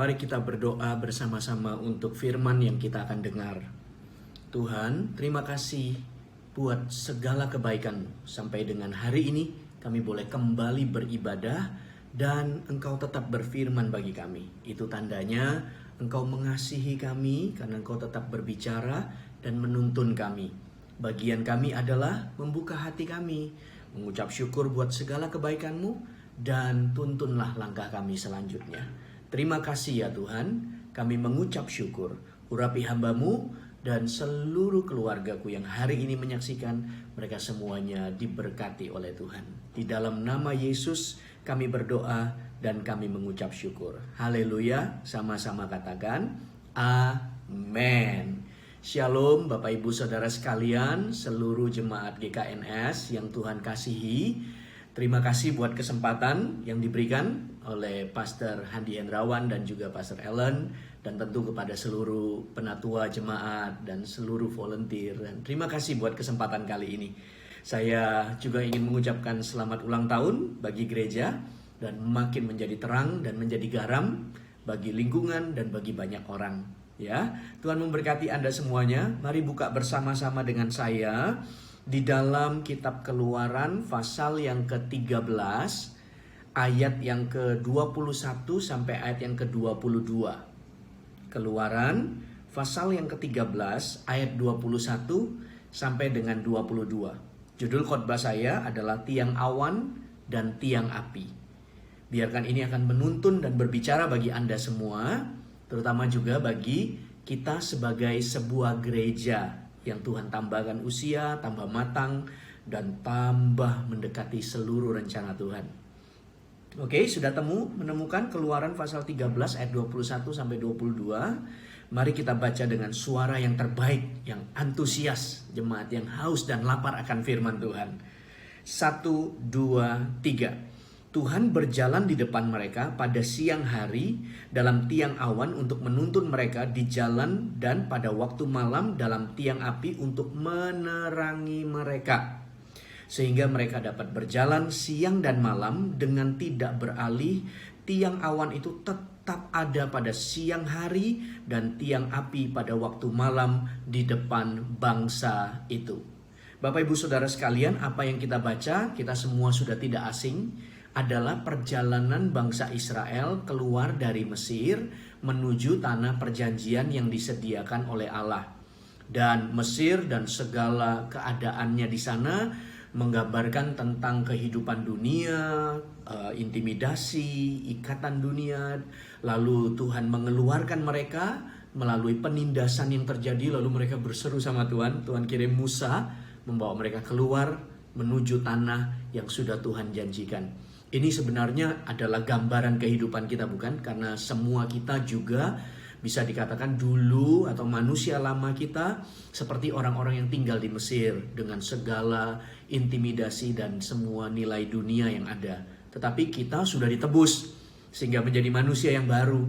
Mari kita berdoa bersama-sama untuk firman yang kita akan dengar. Tuhan, terima kasih buat segala kebaikan-Mu. Sampai dengan hari ini kami boleh kembali beribadah dan Engkau tetap berfirman bagi kami. Itu tandanya Engkau mengasihi kami karena Engkau tetap berbicara dan menuntun kami. Bagian kami adalah membuka hati kami, mengucap syukur buat segala kebaikan-Mu, dan tuntunlah langkah kami selanjutnya. Terima kasih ya Tuhan, kami mengucap syukur. Urapi hamba-Mu dan seluruh keluargaku yang hari ini menyaksikan, mereka semuanya diberkati oleh Tuhan. Di dalam nama Yesus kami berdoa dan kami mengucap syukur. Haleluya, sama-sama katakan amin. Shalom Bapak Ibu Saudara sekalian, seluruh jemaat GKNS yang Tuhan kasihi. Terima kasih buat kesempatan yang diberikan oleh Pastor Handi Hendrawan dan juga Pastor Ellen, dan tentu kepada seluruh penatua jemaat dan seluruh volunteer. Dan terima kasih buat kesempatan kali ini. Saya juga ingin mengucapkan selamat ulang tahun bagi gereja dan makin menjadi terang dan menjadi garam bagi lingkungan dan bagi banyak orang. Ya, Tuhan memberkati Anda semuanya. Mari buka bersama-sama dengan saya di dalam kitab Keluaran pasal yang ke-13 ayat yang ke-21 sampai ayat yang ke-22. Keluaran pasal yang ke-13 ayat 21 sampai dengan 22. Judul khotbah saya adalah Tiang Awan dan Tiang Api. Biarkan ini akan menuntun dan berbicara bagi Anda semua, terutama juga bagi kita sebagai sebuah gereja yang Tuhan tambahkan usia, tambah matang, dan tambah mendekati seluruh rencana Tuhan. Oke, sudah menemukan Keluaran pasal 13 ayat 21 sampai 22. Mari kita baca dengan suara yang terbaik, yang antusias, jemaat yang haus dan lapar akan firman Tuhan. 1, 2, 3. Tuhan berjalan di depan mereka pada siang hari dalam tiang awan untuk menuntun mereka di jalan, dan pada waktu malam dalam tiang api untuk menerangi mereka. Sehingga mereka dapat berjalan siang dan malam dengan tidak beralih. Tiang awan itu tetap ada pada siang hari dan tiang api pada waktu malam di depan bangsa itu. Bapak Ibu Saudara sekalian, apa yang kita baca, kita semua sudah tidak asing, adalah perjalanan bangsa Israel keluar dari Mesir menuju tanah perjanjian yang disediakan oleh Allah. Dan Mesir dan segala keadaannya di sana menggambarkan tentang kehidupan dunia, intimidasi, ikatan dunia. Lalu Tuhan mengeluarkan mereka melalui penindasan yang terjadi, lalu mereka berseru sama Tuhan. Tuhan kirim Musa membawa mereka keluar menuju tanah yang sudah Tuhan janjikan. Ini sebenarnya adalah gambaran kehidupan kita, bukan? Karena semua kita juga bisa dikatakan dulu atau manusia lama kita seperti orang-orang yang tinggal di Mesir dengan segala intimidasi dan semua nilai dunia yang ada. Tetapi kita sudah ditebus sehingga menjadi manusia yang baru.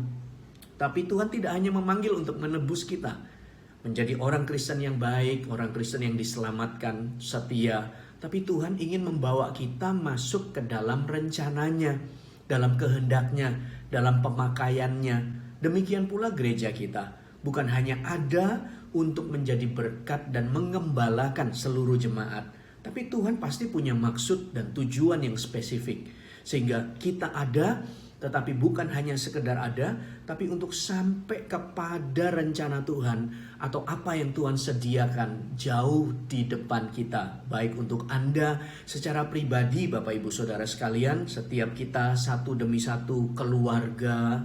Tapi Tuhan tidak hanya memanggil untuk menebus kita menjadi orang Kristen yang baik, orang Kristen yang diselamatkan, setia. Tapi Tuhan ingin membawa kita masuk ke dalam rencananya, dalam kehendaknya, dalam pemakaiannya. Demikian pula gereja kita. Bukan hanya ada untuk menjadi berkat dan mengembalakan seluruh jemaat. Tapi Tuhan pasti punya maksud dan tujuan yang spesifik. Sehingga kita ada, tetapi bukan hanya sekedar ada, tapi untuk sampai kepada rencana Tuhan atau apa yang Tuhan sediakan jauh di depan kita. Baik untuk Anda secara pribadi, Bapak Ibu Saudara sekalian, setiap kita satu demi satu keluarga,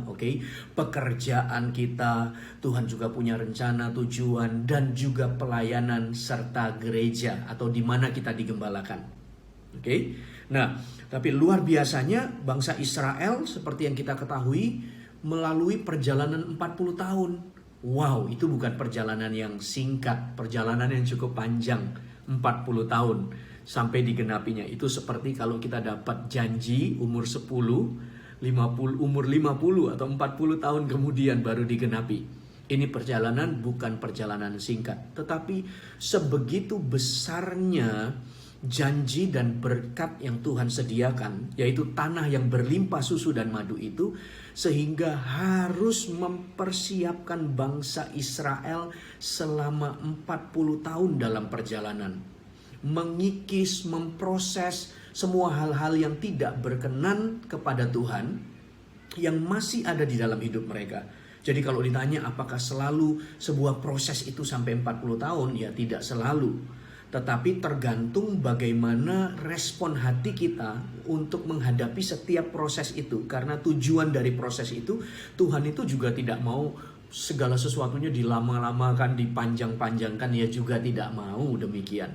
pekerjaan kita, Tuhan juga punya rencana, tujuan, dan juga pelayanan serta gereja atau di mana kita digembalakan. Nah, tapi luar biasanya bangsa Israel seperti yang kita ketahui melalui perjalanan 40 tahun. Wow, itu bukan perjalanan yang singkat, perjalanan yang cukup panjang, 40 tahun sampai digenapinya. Itu seperti kalau kita dapat janji umur 10, 50, umur 50 atau 40 tahun kemudian baru digenapi. Ini perjalanan bukan perjalanan singkat, tetapi sebegitu besarnya janji dan berkat yang Tuhan sediakan, yaitu tanah yang berlimpah susu dan madu itu, sehingga harus mempersiapkan bangsa Israel selama 40 tahun dalam perjalanan. Mengikis, memproses semua hal-hal yang tidak berkenan kepada Tuhan yang masih ada di dalam hidup mereka. Jadi kalau ditanya apakah selalu sebuah proses itu sampai 40 tahun, ya tidak selalu. Tetapi tergantung bagaimana respon hati kita untuk menghadapi setiap proses itu. Karena tujuan dari proses itu, Tuhan itu juga tidak mau segala sesuatunya dilama-lamakan, dipanjang-panjangkan, ya juga tidak mau demikian.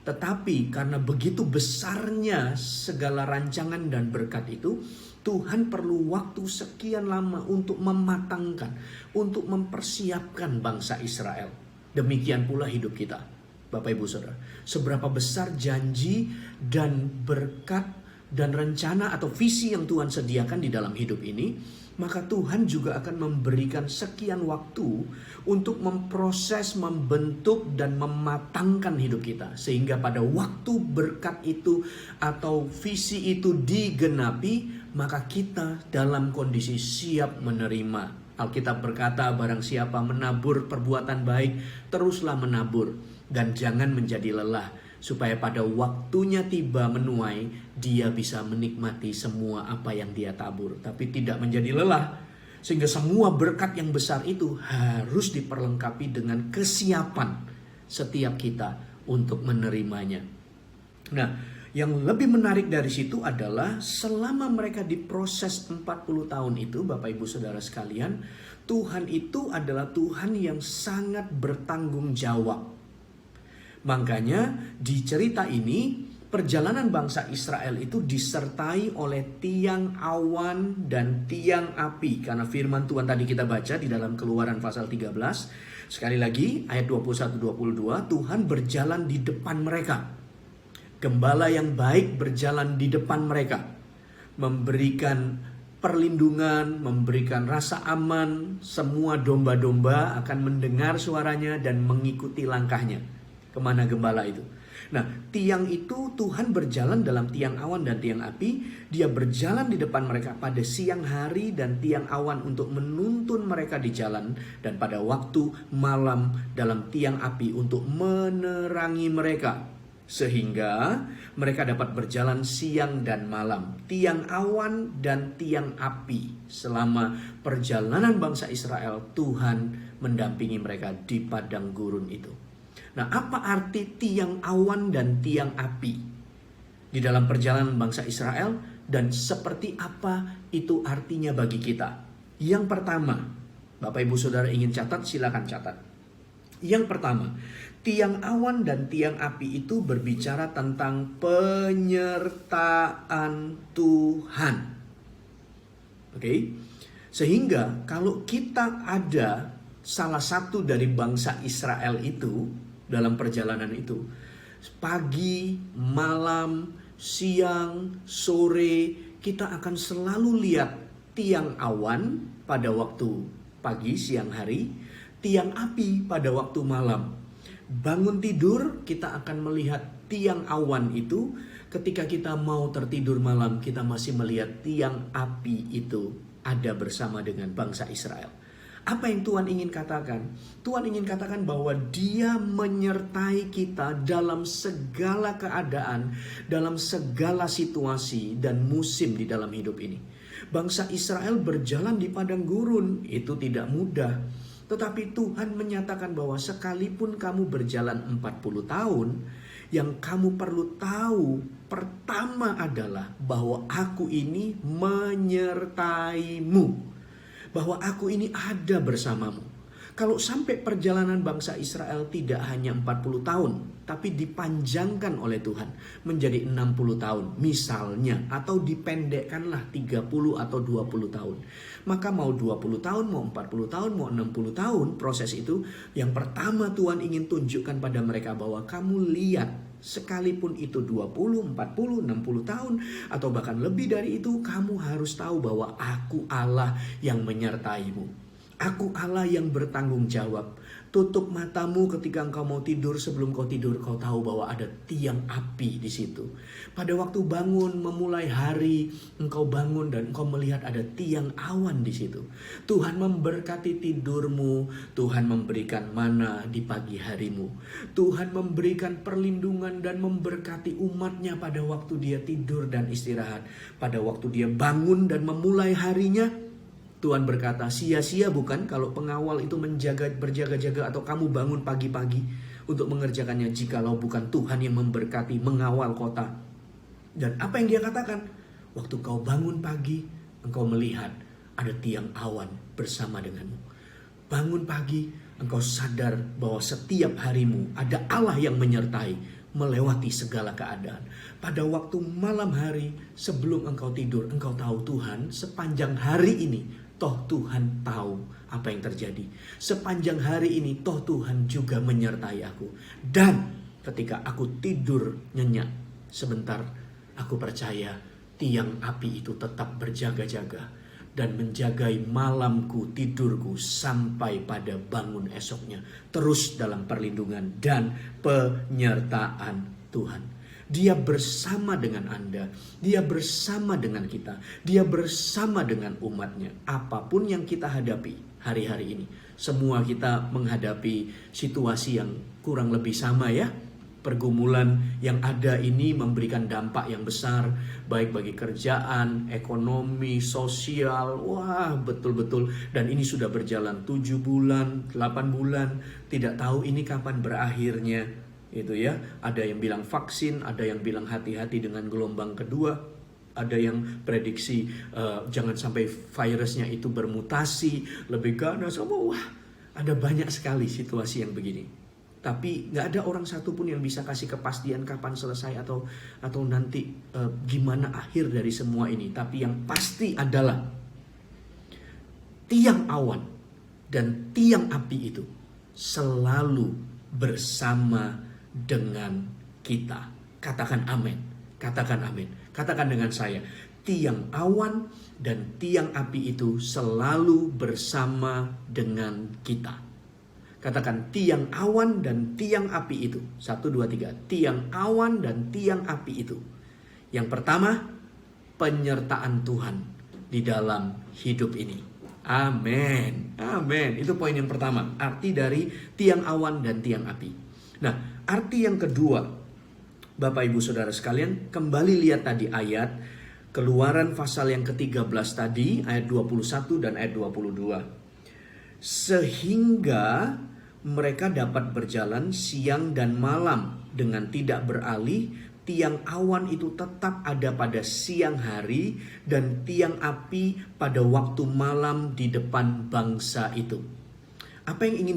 Tetapi karena begitu besarnya segala rancangan dan berkat itu, Tuhan perlu waktu sekian lama untuk mematangkan, untuk mempersiapkan bangsa Israel. Demikian pula hidup kita. Bapak Ibu Saudara, seberapa besar janji dan berkat dan rencana atau visi yang Tuhan sediakan di dalam hidup ini, maka Tuhan juga akan memberikan sekian waktu untuk memproses, membentuk dan mematangkan hidup kita. Sehingga pada waktu berkat itu atau visi itu digenapi, maka kita dalam kondisi siap menerima. Alkitab berkata, barang siapa menabur perbuatan baik, teruslah menabur. Dan jangan menjadi lelah, supaya pada waktunya tiba menuai, dia bisa menikmati semua apa yang dia tabur. Tapi tidak menjadi lelah, sehingga semua berkat yang besar itu harus diperlengkapi dengan kesiapan setiap kita untuk menerimanya. Nah, yang lebih menarik dari situ adalah selama mereka diproses 40 tahun itu, Bapak Ibu Saudara sekalian, Tuhan itu adalah Tuhan yang sangat bertanggung jawab. Makanya di cerita ini perjalanan bangsa Israel itu disertai oleh tiang awan dan tiang api. Karena firman Tuhan tadi kita baca di dalam Keluaran pasal 13. Sekali lagi ayat 21-22, Tuhan berjalan di depan mereka. Gembala yang baik berjalan di depan mereka, memberikan perlindungan, memberikan rasa aman. Semua domba-domba akan mendengar suaranya dan mengikuti langkahnya. Kemana gembala itu? Nah, tiang itu Tuhan berjalan dalam tiang awan dan tiang api. Dia berjalan di depan mereka pada siang hari dan tiang awan untuk menuntun mereka di jalan. Dan pada waktu malam dalam tiang api untuk menerangi mereka. Sehingga mereka dapat berjalan siang dan malam. Tiang awan dan tiang api. Selama perjalanan bangsa Israel, Tuhan mendampingi mereka di padang gurun itu. Nah, apa arti tiang awan dan tiang api di dalam perjalanan bangsa Israel, dan seperti apa itu artinya bagi kita? Yang pertama, Bapak Ibu Saudara ingin catat, silakan catat. Yang pertama, tiang awan dan tiang api itu berbicara tentang penyertaan Tuhan. Oke? Sehingga kalau kita ada salah satu dari bangsa Israel itu dalam perjalanan itu, pagi, malam, siang, sore, kita akan selalu lihat tiang awan pada waktu pagi, siang hari, tiang api pada waktu malam. Bangun tidur, kita akan melihat tiang awan itu. Ketika kita mau tertidur malam, kita masih melihat tiang api itu ada bersama dengan bangsa Israel. Apa yang Tuhan ingin katakan? Tuhan ingin katakan bahwa Dia menyertai kita dalam segala keadaan, dalam segala situasi dan musim di dalam hidup ini. Bangsa Israel berjalan di padang gurun, itu tidak mudah. Tetapi Tuhan menyatakan bahwa sekalipun kamu berjalan 40 tahun, yang kamu perlu tahu pertama adalah bahwa aku ini menyertaimu. Bahwa aku ini ada bersamamu. Kalau sampai perjalanan bangsa Israel tidak hanya 40 tahun, tapi dipanjangkan oleh Tuhan menjadi 60 tahun misalnya, atau dipendekkanlah 30 atau 20 tahun. Maka mau 20 tahun, mau 40 tahun, mau 60 tahun, proses itu yang pertama Tuhan ingin tunjukkan pada mereka bahwa kamu lihat, sekalipun itu 20, 40, 60 tahun atau bahkan lebih dari itu, kamu harus tahu bahwa aku Allah yang menyertaimu. Aku Allah yang bertanggung jawab. Tutup matamu ketika engkau mau tidur, sebelum kau tidur kau tahu bahwa ada tiang api di situ. Pada waktu bangun memulai hari, engkau bangun dan engkau melihat ada tiang awan di situ. Tuhan memberkati tidurmu, Tuhan memberikan mana di pagi harimu. Tuhan memberikan perlindungan dan memberkati umatnya pada waktu dia tidur dan istirahat. Pada waktu dia bangun dan memulai harinya, Tuhan berkata, sia-sia bukan kalau pengawal itu berjaga-jaga atau kamu bangun pagi-pagi untuk mengerjakannya jikalau bukan Tuhan yang memberkati mengawal kota. Dan apa yang dia katakan? Waktu kau bangun pagi, engkau melihat ada tiang awan bersama denganmu. Bangun pagi, engkau sadar bahwa setiap harimu ada Allah yang menyertai melewati segala keadaan. Pada waktu malam hari sebelum engkau tidur, engkau tahu Tuhan sepanjang hari ini toh Tuhan tahu apa yang terjadi. Sepanjang hari ini toh Tuhan juga menyertai aku. Dan ketika aku tidur nyenyak sebentar, aku percaya tiang api itu tetap berjaga-jaga dan menjagai malamku, tidurku sampai pada bangun esoknya. Terus dalam perlindungan dan penyertaan Tuhan. Dia bersama dengan Anda, dia bersama dengan kita, dia bersama dengan umatnya. Apapun yang kita hadapi hari-hari ini, semua kita menghadapi situasi yang kurang lebih sama ya. Pergumulan yang ada ini memberikan dampak yang besar, baik bagi kerjaan, ekonomi, sosial. Wah, betul-betul. Dan ini sudah berjalan 7 bulan, 8 bulan, tidak tahu ini kapan berakhirnya. Itu ya, ada yang bilang vaksin, ada yang bilang hati-hati dengan gelombang kedua, ada yang prediksi jangan sampai virusnya itu bermutasi, lebih ganas. Wah, ada banyak sekali situasi yang begini. Tapi nggak ada orang satupun yang bisa kasih kepastian kapan selesai atau nanti gimana akhir dari semua ini. Tapi yang pasti adalah tiang awan dan tiang api itu selalu bersama dengan kita. Katakan amin. Katakan amin. Katakan dengan saya. Tiang awan dan tiang api itu selalu bersama dengan kita. Katakan tiang awan dan tiang api itu. 1, 2, 3. Tiang awan dan tiang api itu. Yang pertama, penyertaan Tuhan di dalam hidup ini. Amin. Amin. Itu poin yang pertama. Arti dari tiang awan dan tiang api. Nah, arti yang kedua, Bapak Ibu Saudara sekalian, kembali lihat tadi ayat Keluaran pasal yang ke-13 tadi, ayat 21 dan ayat 22. Sehingga mereka dapat berjalan siang dan malam dengan tidak beralih. Tiang awan itu tetap ada pada siang hari dan tiang api pada waktu malam di depan bangsa itu. Apa yang ingin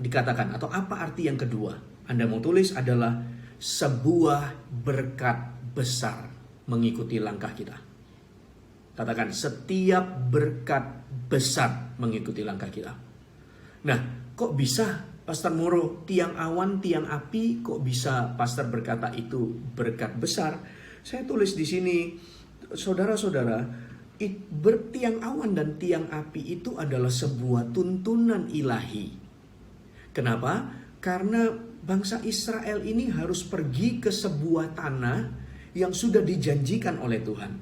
dikatakan atau apa arti yang kedua? Anda mau tulis adalah sebuah berkat besar mengikuti langkah kita. Katakan setiap berkat besar mengikuti langkah kita. Nah, kok bisa Pastor Moro tiang awan, tiang api, kok bisa Pastor berkata itu berkat besar? Saya tulis di sini, saudara-saudara, bertiang awan dan tiang api itu adalah sebuah tuntunan ilahi. Kenapa? Karena bangsa Israel ini harus pergi ke sebuah tanah yang sudah dijanjikan oleh Tuhan.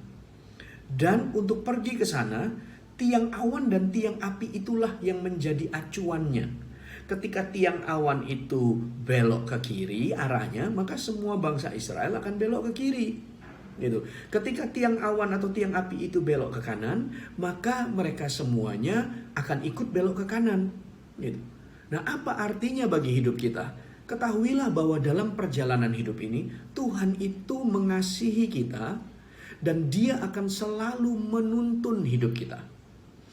Dan untuk pergi ke sana, tiang awan dan tiang api itulah yang menjadi acuannya. Ketika tiang awan itu belok ke kiri arahnya, maka semua bangsa Israel akan belok ke kiri. Gitu. Ketika tiang awan atau tiang api itu belok ke kanan, maka mereka semuanya akan ikut belok ke kanan. Gitu. Nah, apa artinya bagi hidup kita? Ketahuilah bahwa dalam perjalanan hidup ini, Tuhan itu mengasihi kita dan Dia akan selalu menuntun hidup kita.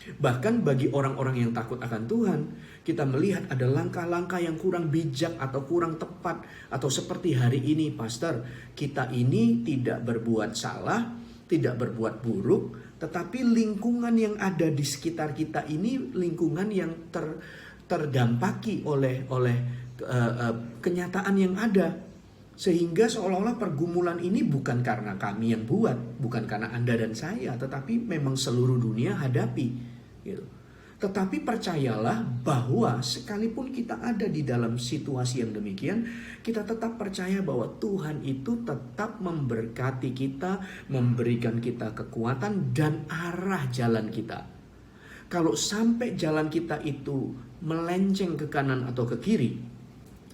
Bahkan bagi orang-orang yang takut akan Tuhan, kita melihat ada langkah-langkah yang kurang bijak atau kurang tepat. Atau seperti hari ini, Pastor, kita ini tidak berbuat salah, tidak berbuat buruk, tetapi lingkungan yang ada di sekitar kita ini lingkungan yang terdampaki oleh kenyataan yang ada. Sehingga seolah-olah pergumulan ini bukan karena kami yang buat, bukan karena Anda dan saya, tetapi memang seluruh dunia hadapi gitu. Tetapi percayalah bahwa sekalipun kita ada di dalam situasi yang demikian, kita tetap percaya bahwa Tuhan itu tetap memberkati kita, memberikan kita kekuatan dan arah jalan kita. Kalau sampai jalan kita itu melenceng ke kanan atau ke kiri,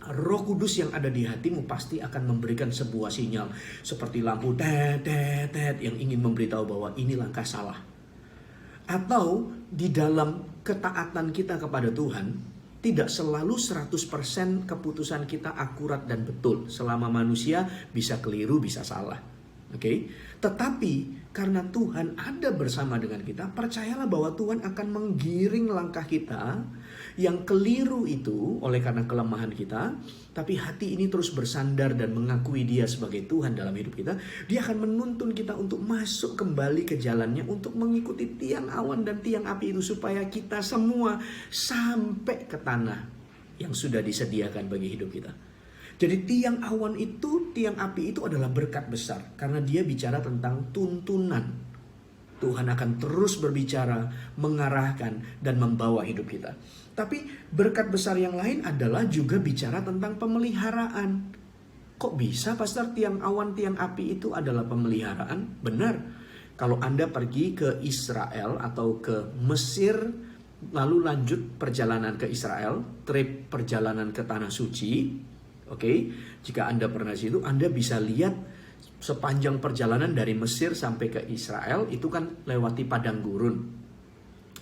Roh Kudus yang ada di hatimu pasti akan memberikan sebuah sinyal seperti lampu tet tet tet yang ingin memberitahu bahwa ini langkah salah. Atau di dalam ketaatan kita kepada Tuhan, tidak selalu 100% keputusan kita akurat dan betul. Selama manusia bisa keliru, bisa salah. Oke? Tetapi karena Tuhan ada bersama dengan kita, percayalah bahwa Tuhan akan menggiring langkah kita yang keliru itu oleh karena kelemahan kita, tapi hati ini terus bersandar dan mengakui Dia sebagai Tuhan dalam hidup kita. Dia akan menuntun kita untuk masuk kembali ke jalannya, untuk mengikuti tiang awan dan tiang api itu, supaya kita semua sampai ke tanah yang sudah disediakan bagi hidup kita. Jadi tiang awan itu, tiang api itu adalah berkat besar, karena dia bicara tentang tuntunan. Tuhan akan terus berbicara, mengarahkan, dan membawa hidup kita. Tapi berkat besar yang lain adalah juga bicara tentang pemeliharaan. Kok bisa, Pastor, tiang awan, tiang api itu adalah pemeliharaan? Benar. Kalau Anda pergi ke Israel atau ke Mesir, lalu lanjut perjalanan ke Israel, trip perjalanan ke Tanah Suci, oke? Jika Anda pernah di situ, Anda bisa lihat sepanjang perjalanan dari Mesir sampai ke Israel itu kan lewati padang gurun.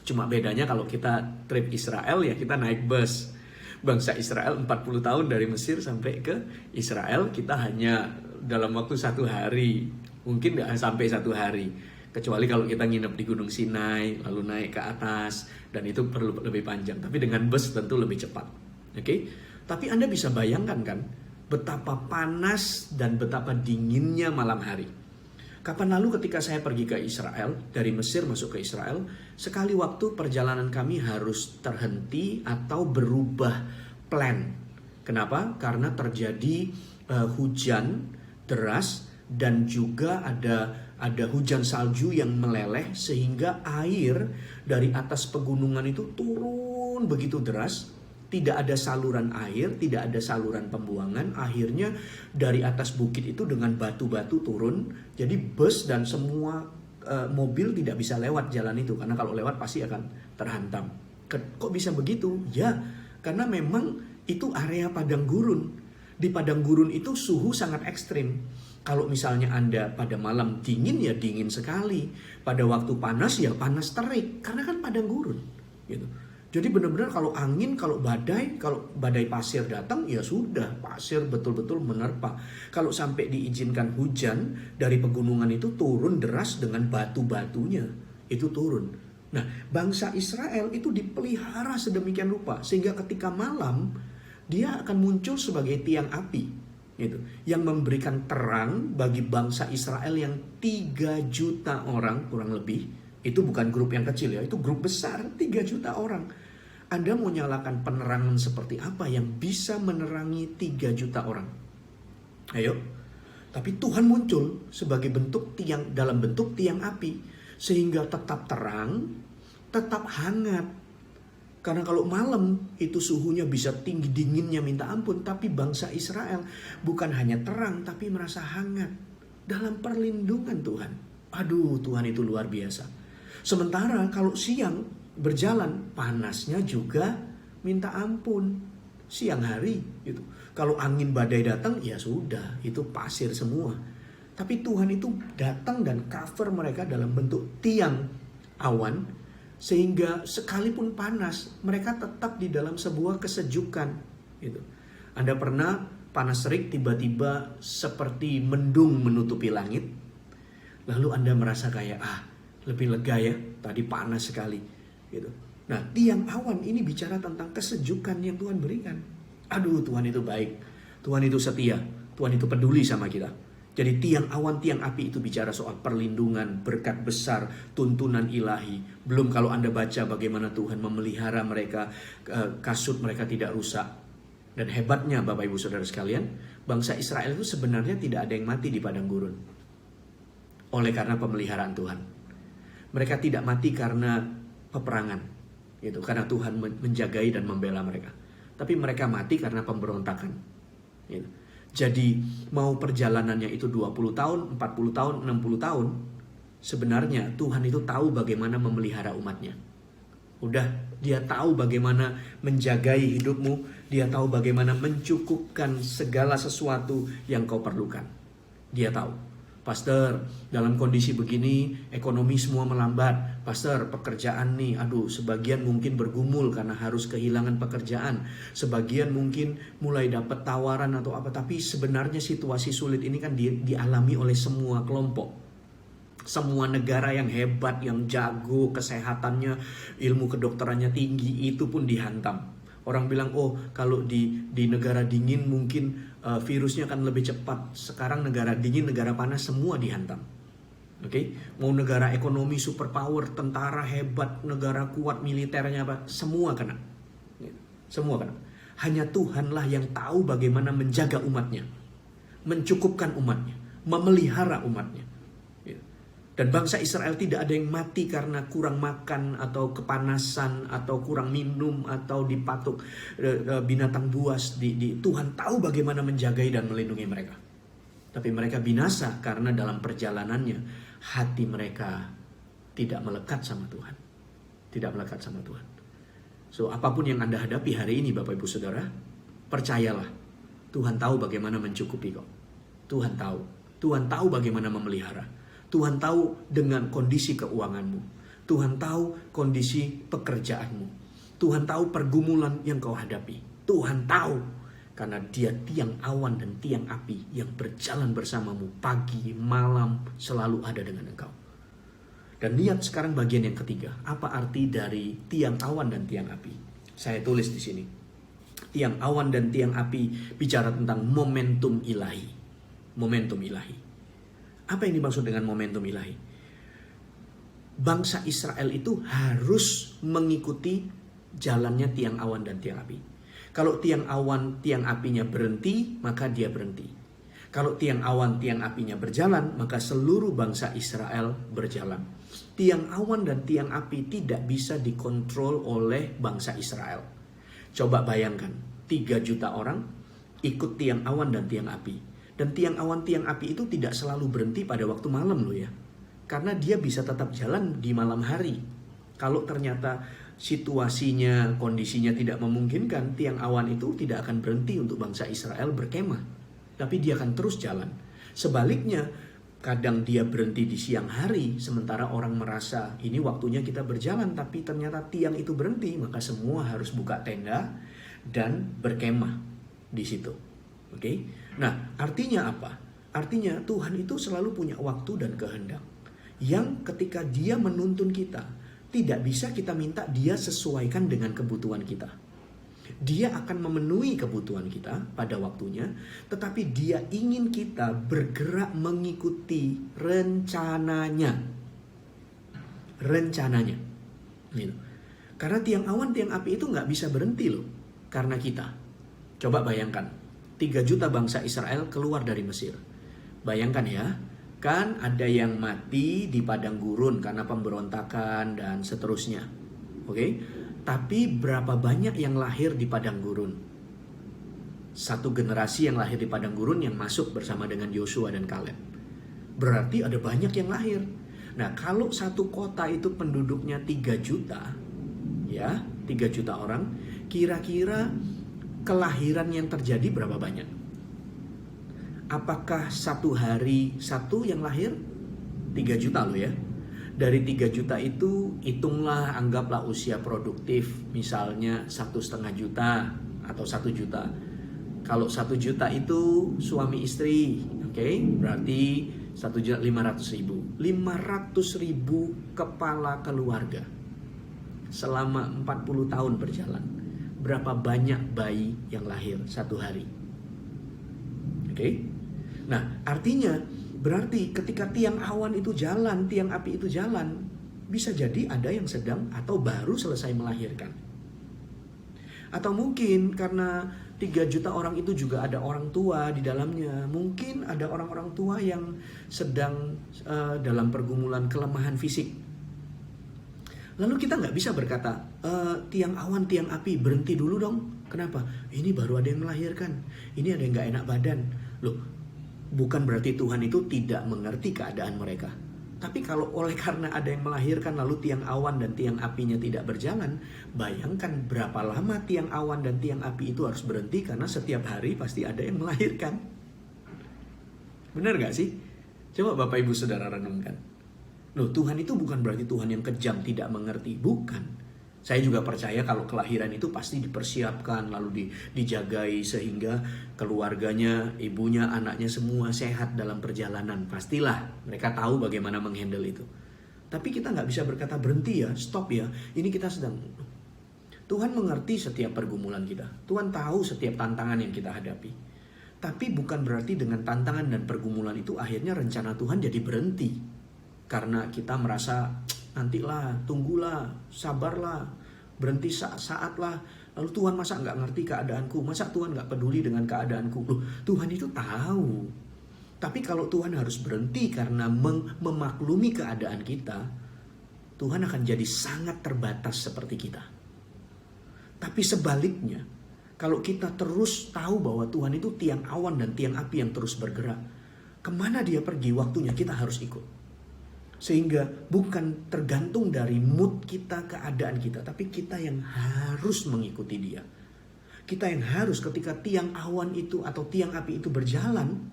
Cuma bedanya kalau kita trip Israel ya kita naik bus. Bangsa Israel 40 tahun dari Mesir sampai ke Israel, kita hanya dalam waktu 1 hari. Mungkin nggak sampai 1 hari. Kecuali kalau kita nginep di Gunung Sinai, lalu naik ke atas, dan itu perlu lebih panjang. Tapi dengan bus tentu lebih cepat. Oke? Tapi Anda bisa bayangkan kan, betapa panas dan betapa dinginnya malam hari. Kapan lalu ketika saya pergi ke Israel, dari Mesir masuk ke Israel, sekali waktu perjalanan kami harus terhenti atau berubah plan. Kenapa? Karena terjadi hujan deras dan juga ada hujan salju yang meleleh, sehingga air dari atas pegunungan itu turun begitu deras. Tidak ada saluran air, tidak ada saluran pembuangan. Akhirnya dari atas bukit itu dengan batu-batu turun. Jadi bus dan semua mobil tidak bisa lewat jalan itu. Karena kalau lewat pasti akan terhantam. Kok bisa begitu? Ya, karena memang itu area padang gurun. Di padang gurun itu suhu sangat ekstrim. Kalau misalnya Anda pada malam dingin ya dingin sekali. Pada waktu panas ya panas terik. Karena kan padang gurun gitu. Jadi benar-benar kalau angin, kalau badai pasir datang, ya sudah, pasir betul-betul menerpa. Kalau sampai diizinkan hujan dari pegunungan itu turun deras dengan batu-batunya, itu turun. Nah, bangsa Israel itu dipelihara sedemikian rupa, sehingga ketika malam, dia akan muncul sebagai tiang api, gitu, yang memberikan terang bagi bangsa Israel yang 3 juta orang kurang lebih. Itu bukan grup yang kecil ya, itu grup besar, 3 juta orang. Anda mau nyalakan penerangan seperti apa yang bisa menerangi 3 juta orang? Ayo. Tapi Tuhan muncul sebagai dalam bentuk tiang api. Sehingga tetap terang, tetap hangat. Karena kalau malam itu suhunya bisa tinggi, dinginnya minta ampun. Tapi bangsa Israel bukan hanya terang, tapi merasa hangat. Dalam perlindungan Tuhan. Aduh, Tuhan itu luar biasa. Sementara kalau siang berjalan, panasnya juga minta ampun. Siang hari gitu. Kalau angin badai datang, ya sudah, itu pasir semua. Tapi Tuhan itu datang dan cover mereka dalam bentuk tiang awan, sehingga sekalipun panas, mereka tetap di dalam sebuah kesejukan gitu. Anda pernah panas terik tiba-tiba seperti mendung menutupi langit? Lalu Anda merasa kayak lebih lega ya, tadi panas sekali gitu. Nah, tiang awan ini bicara tentang kesejukan yang Tuhan berikan. Aduh, Tuhan itu baik, Tuhan itu setia, Tuhan itu peduli sama kita. Jadi tiang awan, tiang api itu bicara soal perlindungan, berkat besar, tuntunan ilahi. Belum kalau Anda baca bagaimana Tuhan memelihara mereka, kasut mereka tidak rusak. Dan hebatnya Bapak Ibu Saudara sekalian, bangsa Israel itu sebenarnya tidak ada yang mati di padang gurun. Oleh karena pemeliharaan Tuhan. Mereka tidak mati karena peperangan. gitu, karena Tuhan menjagai dan membela mereka. Tapi mereka mati karena pemberontakan, gitu. Jadi mau perjalanannya itu 20 tahun, 40 tahun, 60 tahun, sebenarnya Tuhan itu tahu bagaimana memelihara umatnya. Udah, dia tahu bagaimana menjagai hidupmu, dia tahu bagaimana mencukupkan segala sesuatu yang kau perlukan. Dia tahu. Pastor, dalam kondisi begini, ekonomi semua melambat. Pastor, pekerjaan nih, aduh, sebagian mungkin bergumul karena harus kehilangan pekerjaan. Sebagian mungkin mulai dapat tawaran atau apa. Tapi sebenarnya situasi sulit ini kan dialami oleh semua kelompok. Semua negara yang hebat, yang jago, kesehatannya, ilmu kedokterannya tinggi, itu pun dihantam. Orang bilang, oh kalau di negara dingin mungkin virusnya akan lebih cepat. Sekarang negara dingin, negara panas, semua dihantam. Oke, mau negara ekonomi superpower, tentara hebat, negara kuat militernya apa, semua kena. Semua kena. Hanya Tuhanlah yang tahu bagaimana menjaga umatnya, mencukupkan umatnya, memelihara umatnya. Dan bangsa Israel tidak ada yang mati karena kurang makan atau kepanasan atau kurang minum atau dipatuk binatang buas. Tuhan tahu bagaimana menjagai dan melindungi mereka. Tapi mereka binasa karena dalam perjalanannya hati mereka tidak melekat sama Tuhan. Tidak melekat sama Tuhan. So, apapun yang Anda hadapi hari ini Bapak Ibu Saudara, percayalah Tuhan tahu bagaimana mencukupi kau. Tuhan tahu. Tuhan tahu bagaimana memelihara. Tuhan tahu dengan kondisi keuanganmu. Tuhan tahu kondisi pekerjaanmu. Tuhan tahu pergumulan yang kau hadapi. Tuhan tahu karena Dia tiang awan dan tiang api yang berjalan bersamamu pagi, malam, selalu ada dengan engkau. Dan lihat sekarang bagian yang ketiga. Apa arti dari tiang awan dan tiang api? Saya tulis di sini. Tiang awan dan tiang api bicara tentang momentum ilahi. Momentum ilahi. Apa yang dimaksud dengan momentum ilahi? Bangsa Israel itu harus mengikuti jalannya tiang awan dan tiang api. Kalau tiang awan, tiang apinya berhenti, maka dia berhenti. Kalau tiang awan, tiang apinya berjalan, maka seluruh bangsa Israel berjalan. Tiang awan dan tiang api tidak bisa dikontrol oleh bangsa Israel. Coba bayangkan, 3 juta orang ikut tiang awan dan tiang api. Dan tiang awan, tiang api itu tidak selalu berhenti pada waktu malam loh ya. Karena dia bisa tetap jalan di malam hari. Kalau ternyata situasinya, kondisinya tidak memungkinkan, tiang awan itu tidak akan berhenti untuk bangsa Israel berkemah. Tapi dia akan terus jalan. Sebaliknya, kadang dia berhenti di siang hari, sementara orang merasa ini waktunya kita berjalan, tapi ternyata tiang itu berhenti, maka semua harus buka tenda dan berkemah di situ. Oke? Nah, artinya apa? Artinya Tuhan itu selalu punya waktu dan kehendak. Yang ketika Dia menuntun kita, tidak bisa kita minta Dia sesuaikan dengan kebutuhan kita. Dia akan memenuhi kebutuhan kita pada waktunya, tetapi Dia ingin kita bergerak mengikuti rencananya. Rencananya. Gitu. Karena tiang awan, tiang api itu nggak bisa berhenti loh. Karena kita. Coba bayangkan. 3 juta bangsa Israel keluar dari Mesir. Bayangkan ya, kan ada yang mati di padang gurun karena pemberontakan dan seterusnya. Oke? Tapi berapa banyak yang lahir di padang gurun? Satu generasi yang lahir di padang gurun yang masuk bersama dengan Yosua dan Kaleb. Berarti ada banyak yang lahir. Nah, kalau satu kota itu penduduknya 3 juta, ya, 3 juta orang, kira-kira kelahiran yang terjadi berapa banyak? Apakah satu hari satu yang lahir? 3 juta loh ya. Dari 3 juta itu hitunglah, anggaplah usia produktif misalnya 1,5 juta atau 1 juta. Kalau 1 juta itu suami istri, oke, berarti 1.500.000. 500.000 kepala keluarga selama 40 tahun berjalan. Berapa banyak bayi yang lahir satu hari? Oke? Nah, artinya berarti ketika tiang awan itu jalan, tiang api itu jalan, bisa jadi ada yang sedang atau baru selesai melahirkan. Atau mungkin karena 3 juta orang itu juga ada orang tua di dalamnya. Mungkin ada orang-orang tua yang sedang dalam pergumulan kelemahan fisik. Lalu kita nggak bisa berkata, tiang awan, tiang api, berhenti dulu dong. Kenapa? Ini baru ada yang melahirkan. Ini ada yang nggak enak badan. Loh, bukan berarti Tuhan itu tidak mengerti keadaan mereka. Tapi kalau oleh karena ada yang melahirkan lalu tiang awan dan tiang apinya tidak berjalan, bayangkan berapa lama tiang awan dan tiang api itu harus berhenti karena setiap hari pasti ada yang melahirkan. Benar nggak sih? Coba Bapak Ibu Saudara renungkan. Loh, Tuhan itu bukan berarti Tuhan yang kejam, tidak mengerti. Bukan. Saya juga percaya kalau kelahiran itu pasti dipersiapkan, lalu dijagai sehingga keluarganya, ibunya, anaknya semua sehat dalam perjalanan. Pastilah mereka tahu bagaimana menghandle itu. Tapi kita nggak bisa berkata berhenti ya, stop ya. Ini kita sedang... Tuhan mengerti setiap pergumulan kita. Tuhan tahu setiap tantangan yang kita hadapi. Tapi bukan berarti dengan tantangan dan pergumulan itu akhirnya rencana Tuhan jadi berhenti. Karena kita merasa nantilah, tunggulah, sabarlah, berhenti saat lah. Lalu Tuhan masa nggak ngerti keadaanku? Masa Tuhan nggak peduli dengan keadaanku? Loh, Tuhan itu tahu. Tapi kalau Tuhan harus berhenti karena memaklumi keadaan kita, Tuhan akan jadi sangat terbatas seperti kita. Tapi sebaliknya, kalau kita terus tahu bahwa Tuhan itu tiang awan dan tiang api yang terus bergerak, kemana dia pergi waktunya kita harus ikut. Sehingga bukan tergantung dari mood kita, keadaan kita, tapi kita yang harus mengikuti dia. Kita yang harus ketika tiang awan itu atau tiang api itu berjalan,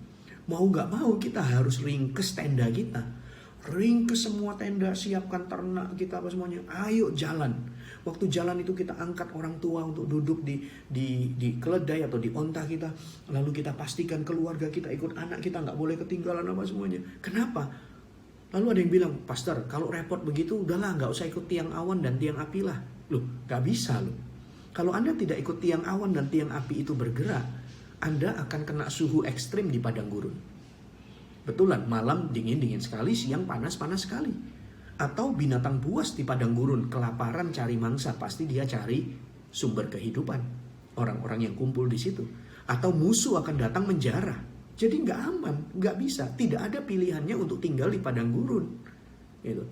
mau gak mau kita harus ringkes tenda kita. Ringkes semua tenda, siapkan ternak kita apa semuanya. Ayo jalan. Waktu jalan itu kita angkat orang tua untuk duduk di keledai atau di onta kita. Lalu kita pastikan keluarga kita ikut, anak kita gak boleh ketinggalan apa semuanya. Kenapa? Lalu ada yang bilang, Pastor, kalau repot begitu, udahlah gak usah ikut tiang awan dan tiang api lah. Loh, gak bisa loh. Kalau Anda tidak ikut tiang awan dan tiang api itu bergerak, Anda akan kena suhu ekstrim di padang gurun. Betulan, malam dingin-dingin sekali, siang panas-panas sekali. Atau binatang buas di padang gurun, kelaparan cari mangsa, pasti dia cari sumber kehidupan. Orang-orang yang kumpul di situ. Atau musuh akan datang menjarah. Jadi nggak aman, nggak bisa. Tidak ada pilihannya untuk tinggal di padang gurun. Gitu.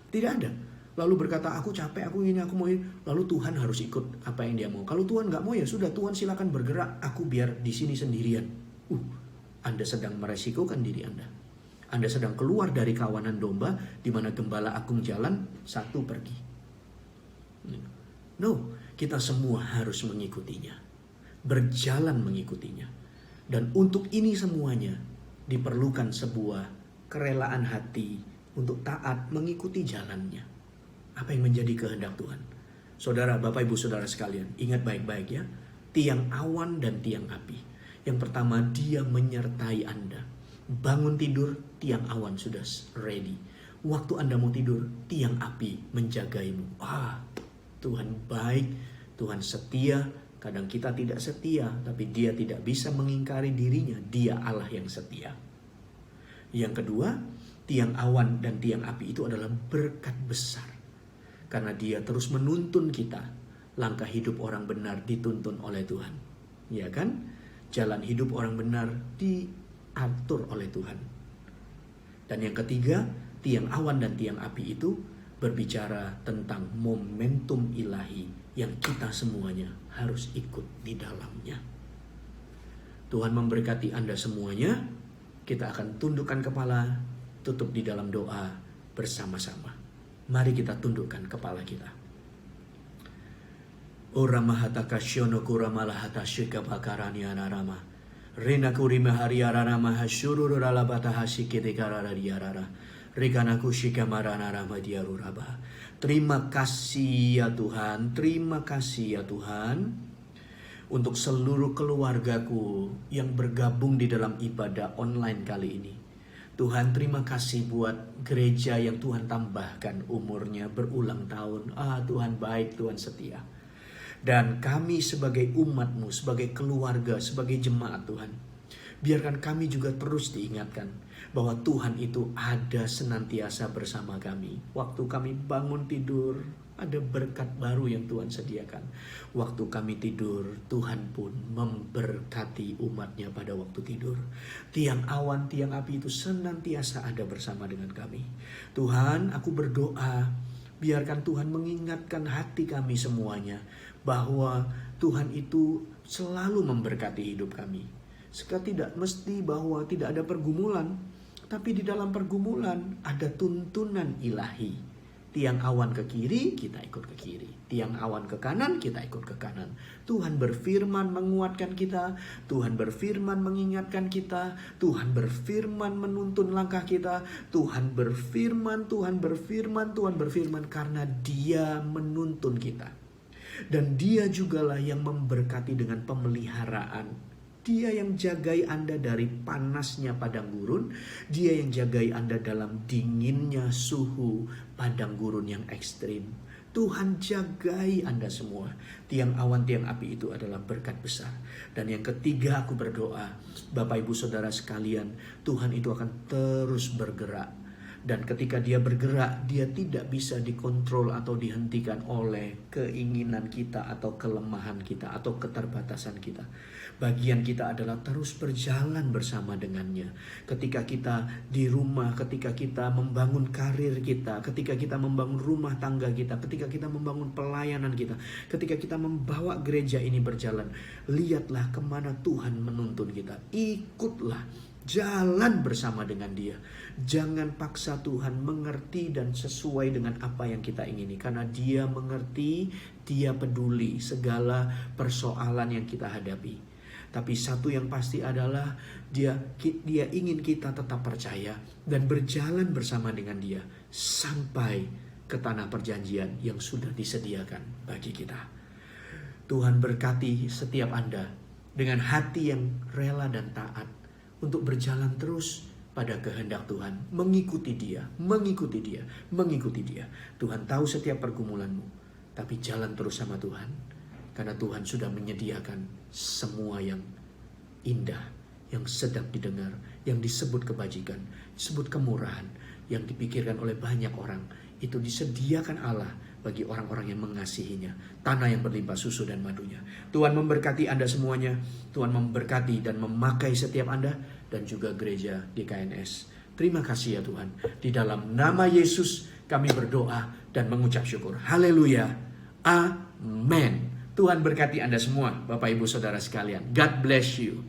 Tidak ada. Lalu berkata, aku capek, aku ini, aku mau ini. Lalu Tuhan harus ikut apa yang dia mau. Kalau Tuhan nggak mau ya sudah, Tuhan silakan bergerak. Aku biar di sini sendirian. Anda sedang meresikokan diri Anda. Anda sedang keluar dari kawanan domba, di mana gembala agung jalan, satu pergi. No, kita semua harus mengikutinya. Berjalan mengikutinya. Dan untuk ini semuanya diperlukan sebuah kerelaan hati untuk taat mengikuti jalannya. Apa yang menjadi kehendak Tuhan? Saudara, Bapak Ibu Saudara sekalian, ingat baik-baik ya. Tiang awan dan tiang api. Yang pertama, dia menyertai Anda. Bangun tidur, tiang awan sudah ready. Waktu Anda mau tidur, tiang api menjagaimu. Tuhan baik, Tuhan setia. Kadang kita tidak setia, tapi dia tidak bisa mengingkari dirinya. Dia Allah yang setia. Yang kedua, tiang awan dan tiang api itu adalah berkat besar. Karena dia terus menuntun kita. Langkah hidup orang benar dituntun oleh Tuhan. Ya kan? Jalan hidup orang benar diatur oleh Tuhan. Dan yang ketiga, tiang awan dan tiang api itu berbicara tentang momentum ilahi yang kita semuanya harus ikut di dalamnya. Tuhan memberkati Anda semuanya. Kita akan tundukkan kepala, tutup di dalam doa bersama-sama. Mari kita tundukkan kepala kita. Ora mahataka syono kuramalahata syika bakarani anarama. Rina kurima hariarama hasyurur ralabata hasikite karara diarara. Rikanaku syika maranarama diaruraba. Terima kasih ya Tuhan, terima kasih ya Tuhan untuk seluruh keluargaku yang bergabung di dalam ibadah online kali ini. Tuhan, terima kasih buat gereja yang Tuhan tambahkan umurnya berulang tahun. Tuhan baik, Tuhan setia. Dan kami sebagai umat-Mu, sebagai keluarga, sebagai jemaat Tuhan, biarkan kami juga terus diingatkan bahwa Tuhan itu ada senantiasa bersama kami. Waktu kami bangun tidur, ada berkat baru yang Tuhan sediakan. Waktu kami tidur, Tuhan pun memberkati umatnya pada waktu tidur. Tiang awan, tiang api itu senantiasa ada bersama dengan kami. Tuhan, aku berdoa Biarkan Tuhan mengingatkan hati kami semuanya bahwa Tuhan itu selalu memberkati hidup kami. Tidak mesti bahwa tidak ada pergumulan, tapi di dalam pergumulan ada tuntunan ilahi. Tiang awan ke kiri, kita ikut ke kiri. Tiang awan ke kanan, kita ikut ke kanan. Tuhan berfirman menguatkan kita. Tuhan berfirman mengingatkan kita. Tuhan berfirman menuntun langkah kita. Tuhan berfirman karena Dia menuntun kita. Dan Dia jugalah yang memberkati dengan pemeliharaan. Dia yang jagai Anda dari panasnya padang gurun. Dia yang jagai Anda dalam dinginnya suhu padang gurun yang ekstrim. Tuhan jagai Anda semua. Tiang awan, tiang api itu adalah berkat besar. Dan yang ketiga aku berdoa, Bapak Ibu Saudara sekalian, Tuhan itu akan terus bergerak. Dan ketika Dia bergerak, Dia tidak bisa dikontrol atau dihentikan oleh keinginan kita atau kelemahan kita atau keterbatasan kita. Bagian kita adalah terus berjalan bersama dengannya. Ketika kita di rumah, ketika kita membangun karir kita, ketika kita membangun rumah tangga kita, ketika kita membangun pelayanan kita, ketika kita membawa gereja ini berjalan, lihatlah kemana Tuhan menuntun kita. Ikutlah, jalan bersama dengan Dia. Jangan paksa Tuhan mengerti dan sesuai dengan apa yang kita ingini. Karena Dia mengerti, Dia peduli segala persoalan yang kita hadapi. Tapi satu yang pasti adalah Dia ingin kita tetap percaya dan berjalan bersama dengan Dia sampai ke tanah perjanjian yang sudah disediakan bagi kita. Tuhan berkati setiap Anda dengan hati yang rela dan taat untuk berjalan terus pada kehendak Tuhan, mengikuti Dia. Tuhan tahu setiap pergumulanmu, tapi jalan terus sama Tuhan, karena Tuhan sudah menyediakan semua yang indah, yang sedap didengar, yang disebut kebajikan, disebut kemurahan, yang dipikirkan oleh banyak orang. Itu disediakan Allah bagi orang-orang yang mengasihinya. Tanah yang berlimpah susu dan madunya. Tuhan memberkati Anda semuanya. Tuhan memberkati dan memakai setiap Anda dan juga gereja GKNS. Terima kasih ya Tuhan. Di dalam nama Yesus kami berdoa dan mengucap syukur. Haleluya. Amin. Tuhan berkati Anda semua, Bapak Ibu Saudara sekalian. God bless you.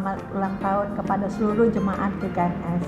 selamat ulang tahun kepada seluruh jemaat GKNS.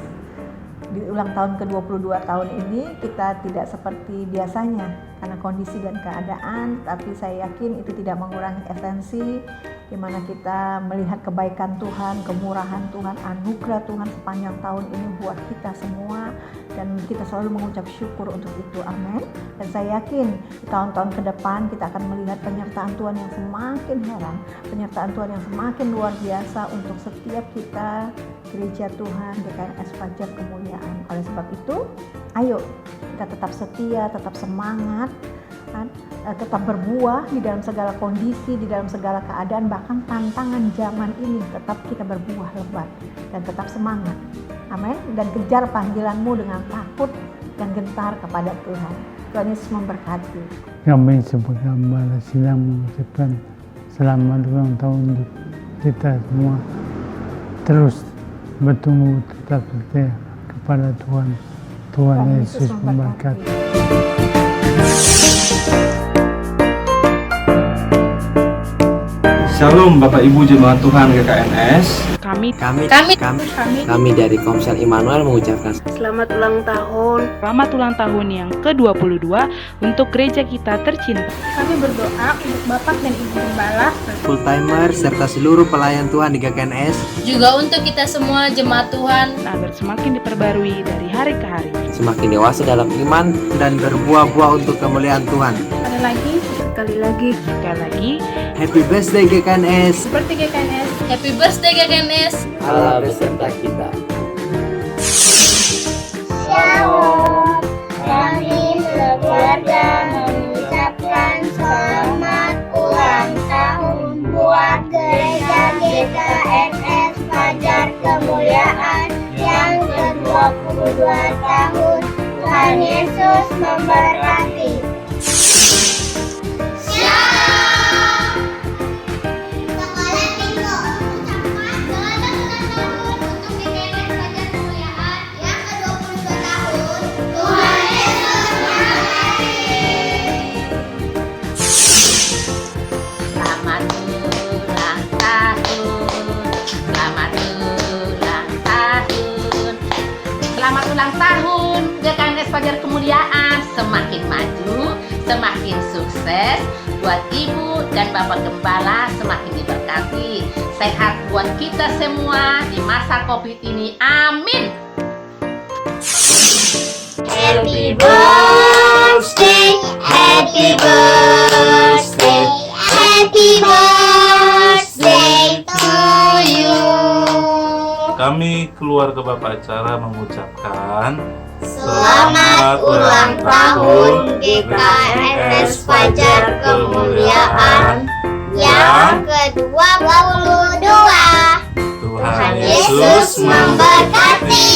Di ulang tahun ke-22 tahun ini kita tidak seperti biasanya karena kondisi dan keadaan, tapi saya yakin itu tidak mengurangi esensi di mana kita melihat kebaikan Tuhan, kemurahan Tuhan, anugerah Tuhan sepanjang tahun ini buat kita semua, dan kita selalu mengucap syukur untuk itu. Amin. Dan saya yakin di tahun-tahun ke depan kita akan melihat penyertaan Tuhan yang semakin heran, penyertaan Tuhan yang semakin luar biasa untuk setiap kita gereja Tuhan GKNS Fajar Kemuliaan. Oleh sebab itu, ayo kita tetap setia, tetap semangat, tetap berbuah di dalam segala kondisi, di dalam segala keadaan, bahkan tantangan zaman ini tetap kita berbuah lebat dan tetap semangat. Amin. Dan kejar panggilanmu dengan takut dan gentar kepada Tuhan. Tuhan Yesus memberkati. Kami sebagai hamba sedang mengucapkan selamat ulang tahun untuk kita semua. Terus bertumbuh tetap setia kepada Tuhan. Tuhan Yesus memberkati. Shalom Bapak Ibu Jemaat Tuhan GKNS. Kami dari Komsel Immanuel mengucapkan selamat ulang tahun. Selamat ulang tahun yang ke-22 untuk gereja kita tercinta. Kami berdoa untuk Bapak dan Ibu Gembala, full timer serta seluruh pelayan Tuhan di GKNS, juga untuk kita semua jemaat Tuhan, agar semakin diperbarui dari hari ke hari, semakin dewasa dalam iman dan berbuah-buah untuk kemuliaan Tuhan. sekali lagi Happy birthday GKNS. seperti GKNS. Happy birthday GKNS. Allah beserta kita. Shalom, kami sekeluarga mengucapkan selamat ulang tahun buat gereja GKNS Fajar Kemuliaan yang ke-22 tahun. Tuhan Yesus memberkati. Selamat ulang tahun GKNS Fajar Kemuliaan, semakin maju, semakin sukses buat Ibu dan Bapak Gembala, semakin diberkati, sehat buat kita semua di masa Covid ini. Amin. Happy birthday, happy birthday, happy birthday to you. Kami keluarga Bapak Acara mengucapkan Selamat ulang tahun GKNS Fajar Kemuliaan yang ke-22. Tuhan Yesus memberkati.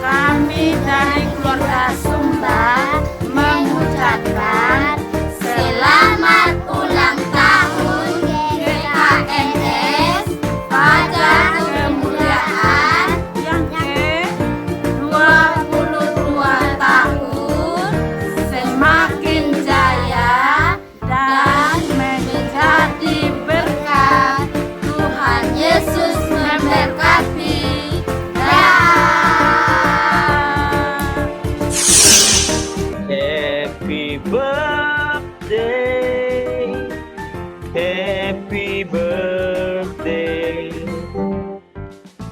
Kami dari keluarga Sumba mengucapkan selamat ulang tahun GKNS Fajar Kemuliaan yang ke-22 tahun, semakin jaya dan menjadi berkat. Tuhan Yesus memberkati. Happy birthday, happy birthday,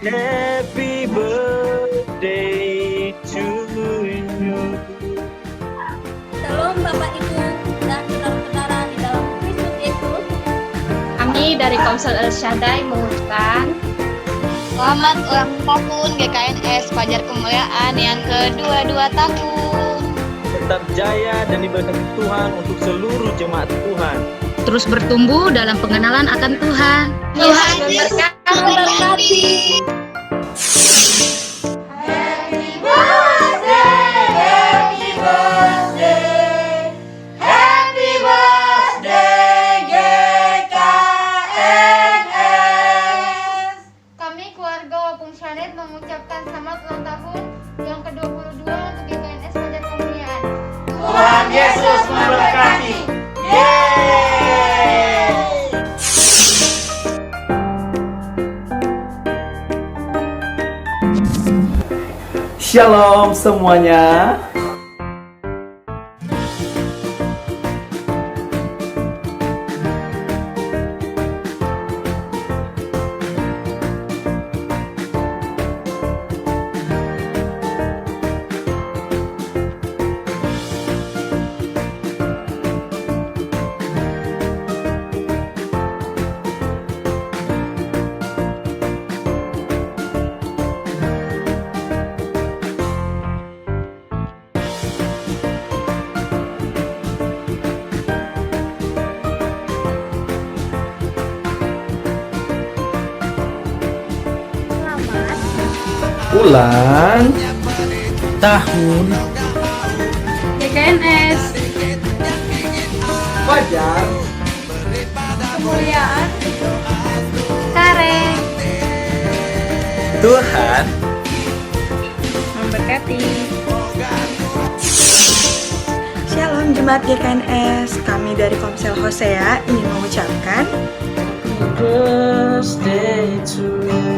happy birthday to you. Shalom Bapak Ibu dan saudara-saudara di dalam Kristus Yesus. Kami dari Komsel El Shaddai mengucapkan Selamat ulang tahun GKNS Fajar Kemuliaan yang ke-22 tahun. Tetap jaya dan diberkati Tuhan untuk seluruh jemaat Tuhan. terus bertumbuh dalam pengenalan akan Tuhan. Tuhan memberkati. Mengucapkan selamat ulang tahun yang ke-22 untuk GKNS Fajar Kemuliaan. Tuhan Yesus memberkati. Yeay! Shalom semuanya. Ulang tahun GKNS Fajar Kemuliaan Kare Tuhan memberkati. Shalom Jemaat GKNS, kami dari Komsel Hosea ingin mengucapkan birthday to you.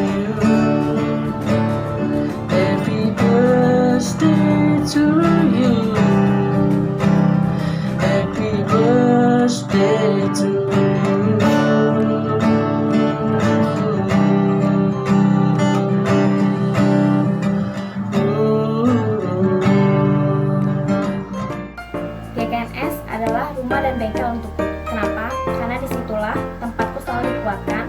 Happy birthday to you. Happy birthday to GKNS adalah rumah dan bengkel untukku. Kenapa? Karena disitulah tempatku selalu dikuatkan,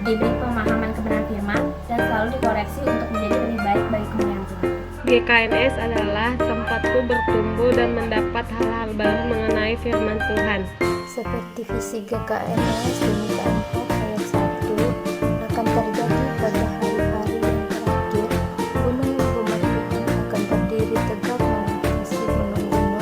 diberi pemahaman kebenaran firman, dan selalu dikoreksi untuk menjadi lebih baik bagi kemuliaan Tuhan. GKNS adalah tempatku bertumbuh dan mendapat hal-hal baru mengenai firman Tuhan. Seperti visi GKNS di muka 4 ayat 1 akan terjadi pada hari-hari yang terakhir. Gunung rumah Tuhan akan berdiri tegak mengatasi gunung-gunung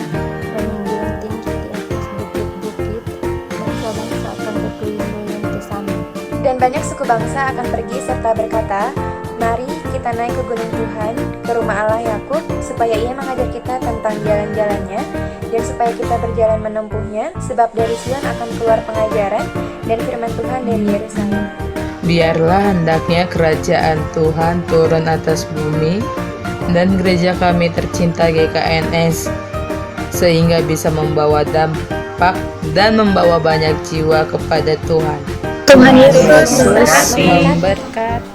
dan menjulang tinggi di atas bukit-bukit. Bangsa-bangsa akan berkeliling ke sana. Dan banyak suku bangsa akan pergi serta berkata, "Mari kita naik ke gunung Tuhan, ke rumah Allah Yakub, supaya Ia mengajar kita tentang jalan-jalannya, dan supaya kita berjalan menempuhnya, sebab dari Sion akan keluar pengajaran dan firman Tuhan dari Yerusalem." Biarlah hendaknya kerajaan Tuhan turun atas bumi dan gereja kami tercinta GKNS, sehingga bisa membawa dampak dan membawa banyak jiwa kepada Tuhan. Tuhan Yesus memberkati.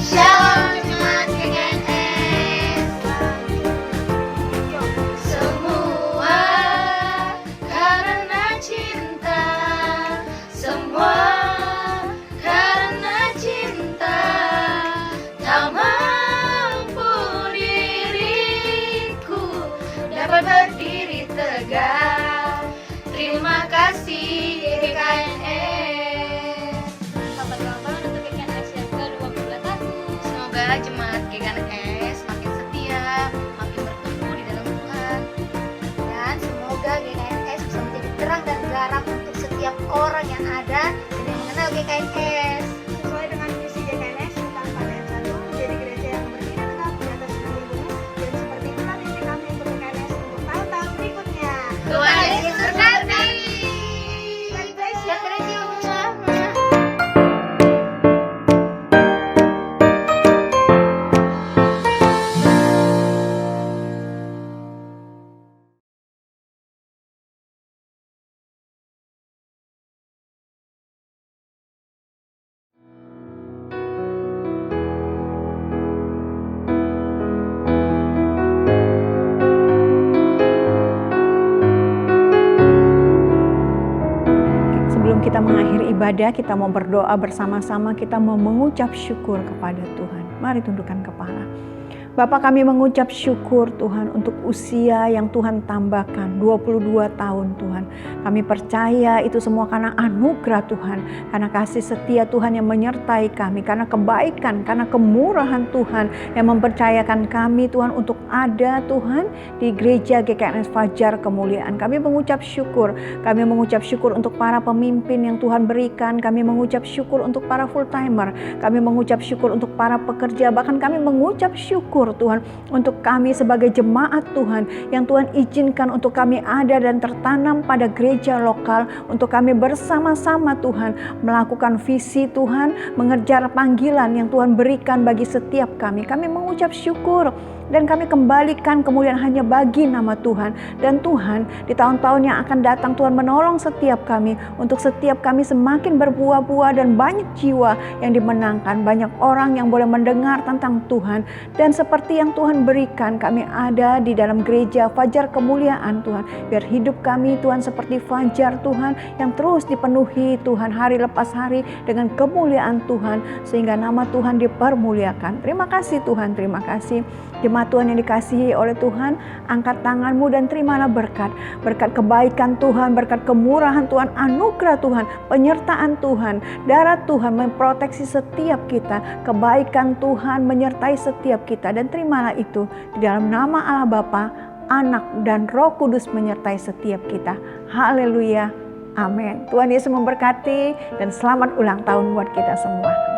Shalom Jemaat GKNS. Semua karena cinta, semua karena cinta, tak mampu diriku dapat berdiri tegak. Terima kasih GKNS. Selamat ulang tahun untuk GKNS yang ke-22 tahun. Semoga jemaat GKNS makin setia, makin bertumbuh di dalam Tuhan. Dan semoga GKNS bisa menjadi terang dan garam untuk setiap orang yang ada dan yang mengenal GKNS. Sesuai dengan visi GKNS tentang pada ayat 1, menjadi gereja yang berdiri tegak di atas gunung-gunung. Dan seperti itulah mimpi kami untuk GKNS untuk tahun-tahun berikutnya. Tuhan Yesus berkati. God bless you. Sebelum kita mengakhiri ibadah, kita mau berdoa bersama-sama, kita mau mengucap syukur kepada Tuhan. Mari tundukkan kepala. Bapa, kami mengucap syukur Tuhan untuk usia yang Tuhan tambahkan 22 tahun Tuhan. Kami percaya itu semua karena anugerah Tuhan, karena kasih setia Tuhan yang menyertai kami, karena kebaikan, karena kemurahan Tuhan yang mempercayakan kami Tuhan untuk ada Tuhan di gereja GKNS Fajar Kemuliaan. Kami mengucap syukur untuk para pemimpin yang Tuhan berikan, kami mengucap syukur untuk para full timer, kami mengucap syukur untuk para pekerja, bahkan kami mengucap syukur Tuhan untuk kami sebagai jemaat Tuhan yang Tuhan izinkan untuk kami ada dan tertanam pada kepada gereja lokal untuk kami bersama-sama Tuhan melakukan visi Tuhan, mengejar panggilan yang Tuhan berikan bagi setiap kami. Kami mengucap syukur dan kami kembalikan kemuliaan hanya bagi nama Tuhan. Dan Tuhan, di tahun-tahun yang akan datang Tuhan menolong setiap kami, untuk setiap kami semakin berbuah-buah dan banyak jiwa yang dimenangkan, banyak orang yang boleh mendengar tentang Tuhan. Dan seperti yang Tuhan berikan, kami ada di dalam gereja Fajar Kemuliaan Tuhan. Biar hidup kami Tuhan seperti fajar Tuhan yang terus dipenuhi Tuhan hari lepas hari dengan kemuliaan Tuhan, sehingga nama Tuhan dipermuliakan. Terima kasih Tuhan, terima kasih. Jemaat Tuhan yang dikasihi oleh Tuhan, angkat tanganmu dan terimalah berkat. Berkat kebaikan Tuhan, berkat kemurahan Tuhan, anugerah Tuhan, penyertaan Tuhan, darah Tuhan memproteksi setiap kita. Kebaikan Tuhan menyertai setiap kita, dan terimalah itu di dalam nama Allah Bapa, Anak, dan Roh Kudus menyertai setiap kita. Haleluya. Amin. Tuhan Yesus memberkati dan selamat ulang tahun buat kita semua.